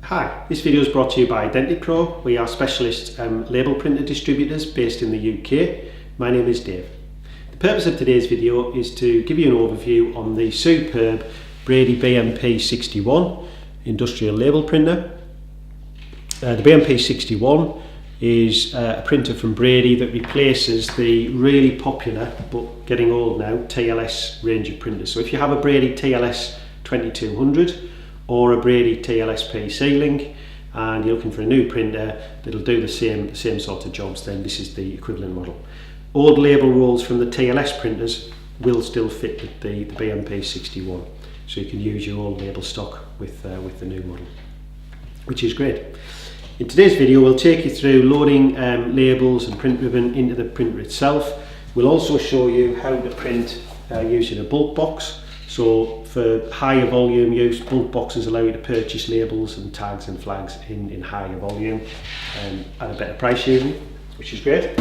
Hi, this video is brought to you by Identipro. We are specialist label printer distributors based in the UK. My name is Dave. The purpose of today's video is to give you an overview on the superb Brady BMP61 industrial label printer. The BMP61 is a printer from Brady that replaces the really popular but getting old now TLS range of printers. So if you have a Brady TLS2200 or a Brady TLS Pc-link and you're looking for a new printer that'll do the same sort of jobs, then this is the equivalent model. Old label rolls from the TLS printers will still fit with the BMP61, so you can use your old label stock with the new model, which is great. In today's video we'll take you through loading labels and print ribbon into the printer itself. We'll also show you how to print using a bulk box. So for higher volume use, bulk boxes allow you to purchase labels and tags and flags in higher volume at a better price usually, which is great.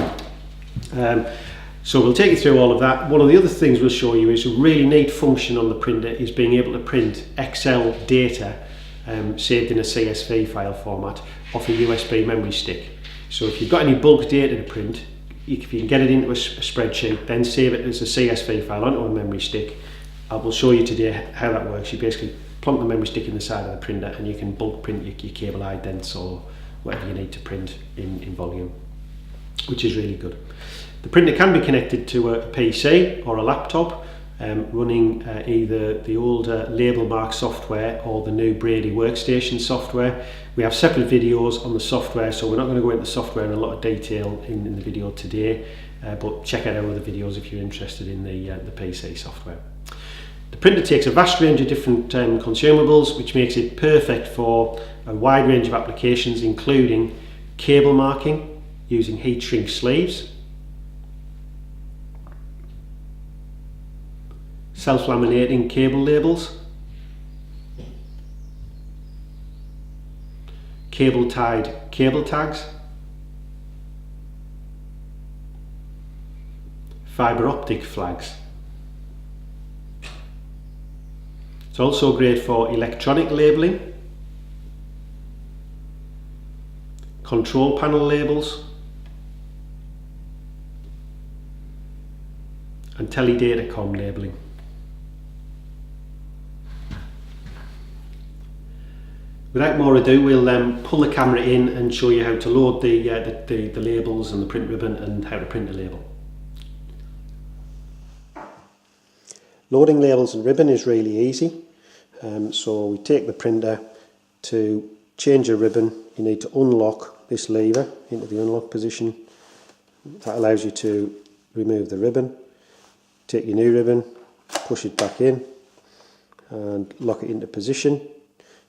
So we'll take you through all of that. One of the other things we'll show you is a really neat function on the printer is being able to print Excel data saved in a CSV file format off a USB memory stick. So if you've got any bulk data to print, if you can get it into a spreadsheet, then save it as a CSV file onto a memory stick. I will show you today how that works. You basically plonk the memory stick in the side of the printer and you can bulk print your cable idents or whatever you need to print in volume, which is really good. The printer can be connected to a PC or a laptop running either the older LabelMark software or the new Brady workstation software. We have separate videos on the software, so we're not going to go into the software in a lot of detail in the video today, but check out our other videos if you're interested in the PC software. The printer takes a vast range of different consumables, which makes it perfect for a wide range of applications, including cable marking using heat shrink sleeves, self-laminating cable labels, cable-tied cable tags, fibre optic flags. It's also great for electronic labelling, control panel labels, and teledatacom labelling. Without more ado, we'll pull the camera in and show you how to load the labels and the print ribbon and how to print a label. Loading labels and ribbon is really easy. So we take the printer. To change a ribbon, you need to unlock this lever into the unlock position. That allows you to remove the ribbon. Take your new ribbon, push it back in and lock it into position.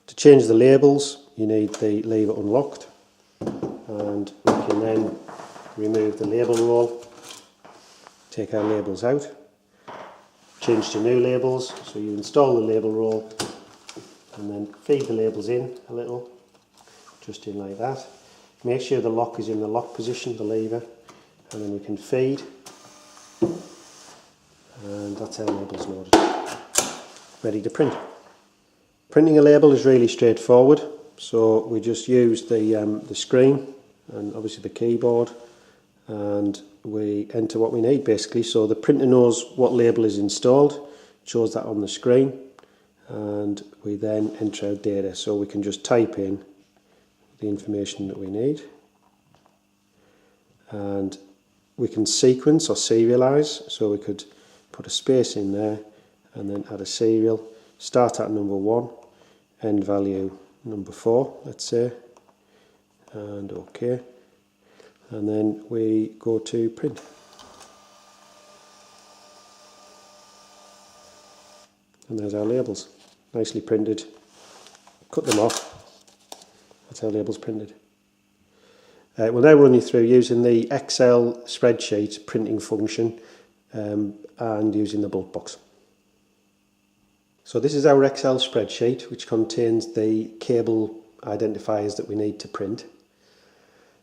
To change the labels, you need the lever unlocked, and we can then remove the label roll, take our labels out, change to new labels. So you install the label roll and then feed the labels in a little, just in like that. Make sure the lock is in the lock position, the lever, and then we can feed, and that's our labels loaded, ready to print. Printing a label is really straightforward, so we just use the screen and obviously the keyboard, and we enter what we need basically. So the printer knows what label is installed, shows that on the screen, and we then enter our data. So we can just type in the information that we need, and we can sequence or serialize. So we could put a space in there and then add a serial, start at number 1, end value number 4, let's say, and OK, and then we go to print. And there's our labels, nicely printed. Cut them off, that's our labels printed. We'll now run you through using the Excel spreadsheet printing function and using the bulk box. So this is our Excel spreadsheet, which contains the cable identifiers that we need to print.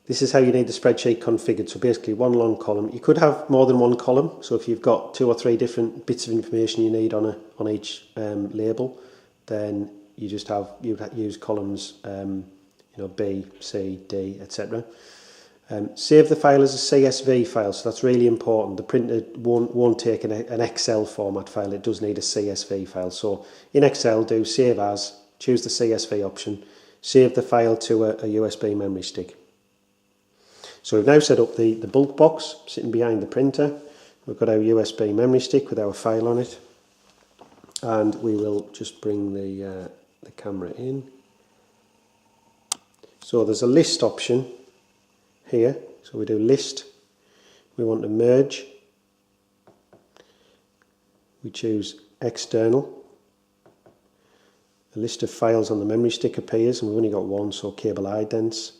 This is how you need the spreadsheet configured. So basically one long column. You could have more than one column. So if you've got 2 or 3 different bits of information you need on each label, then you'd use columns B, C, D, etc. Save the file as a CSV file, so that's really important. The printer won't take an Excel format file, it does need a CSV file. So in Excel, do save as, choose the CSV option, save the file to a USB memory stick. So we've now set up the bulk box sitting behind the printer. We've got our USB memory stick with our file on it, and we will just bring the camera in. So there's a list option here, so we do list, we want to merge, we choose external, a list of files on the memory stick appears, and we've only got one, so cable idents,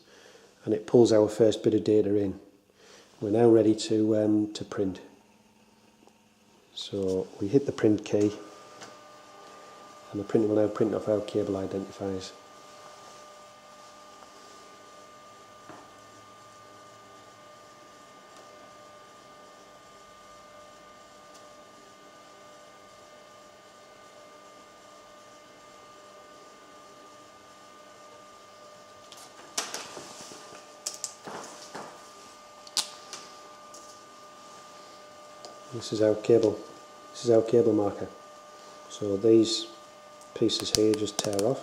and it pulls our first bit of data in. We're now ready to print. So we hit the print key, and the printer will now print off our cable identifiers. This is our cable marker. So these pieces here just tear off.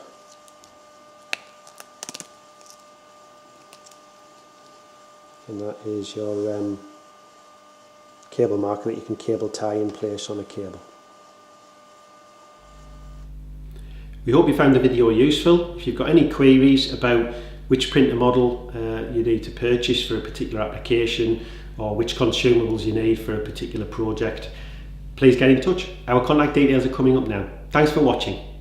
And that is your cable marker that you can cable tie in place on a cable. We hope you found the video useful. If you've got any queries about which printer model you need to purchase for a particular application, or which consumables you need for a particular project, please get in touch. Our contact details are coming up now. Thanks for watching.